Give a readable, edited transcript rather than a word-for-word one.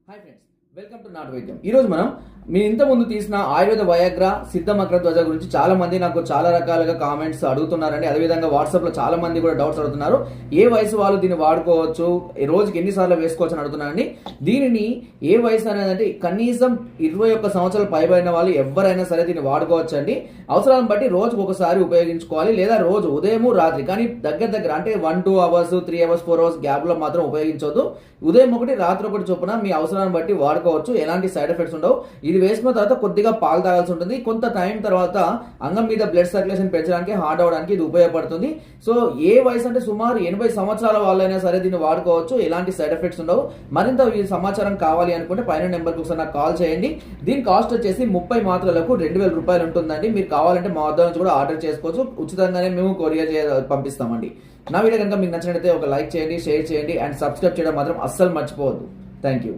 Hi friends, welcome to నాటు వైద్యం. ఈరోజు మనం మీ ఇంత ముందు తీసిన ఆయుర్వేద వయాగ్రా సిద్ధమక్ర ధ్వజ గురించి చాలా మంది నాకు చాలా రకాలుగా కామెంట్స్ అడుగుతున్నారండి. అదేవిధంగా వాట్సాప్లో చాలా మంది కూడా డౌట్స్ అడుగుతున్నారు. ఏ వయసు వాళ్ళు దీన్ని వాడుకోవచ్చు, రోజుకి ఎన్నిసార్లు వేసుకోవచ్చు అని అడుగుతున్నారండి. దీనిని ఏ వయసు అనేది అంటే కనీసం 21 సంవత్సరాలు పైబడిన వాళ్ళు ఎవరైనా సరే దీన్ని వాడుకోవచ్చు అండి. అవసరాలను బట్టి రోజుకు ఒకసారి ఉపయోగించుకోవాలి, లేదా రోజు ఉదయం రాత్రి, కానీ దగ్గర అంటే 1-2 అవర్స్ 3 అవర్స్ 4 అవర్స్ గ్యాప్ లో మాత్రం ఉపయోగించవద్దు. ఉదయం ఒకటి రాత్రి ఒకటి చొప్పున మీ అవసరాన్ని బట్టి వాడుకోవచ్చు. ఎలాంటి సైడ్ ఎఫెక్ట్స్ ఉండవు. ఇది వేసుకున్న తర్వాత కొద్దిగా పాలు తాగాల్సి ఉంటుంది. కొంత టైం తర్వాత అంగం మీద బ్లడ్ సర్క్యులేషన్ పెంచడానికి, హార్డ్ అవడానికి ఇది ఉపయోగపడుతుంది. సో ఏ వయసు అంటే సుమారు 80 సంవత్సరాల వాళ్ళైనా సరే దీన్ని వాడుకోవచ్చు. ఎలాంటి సైడ్ ఎఫెక్ట్స్ ఉండవు. మరింత ఈ సమాచారం కావాలి అనుకుంటే పైన నెంబర్కి ఒకసారి నాకు కాల్ చేయండి. దీని కాస్ట్ వచ్చేసి 30 మాత్రలకు 2000 రూపాయలు ఉంటుందండి. మీరు కావాలంటే మా వద్ద నుంచి కూడా ఆర్డర్ చేసుకోవచ్చు. ఉచితంగానే మేము కొరియర్ పంపిస్తామండి. నా వీడియో కనుక మీకు నచ్చినట్లయితే ఒక లైక్ చేయండి, షేర్ చేయండి అండ్ సబ్స్క్రైబ్ చేయడం మాత్రం అస్సలు మర్చిపోవద్దు. Thank you.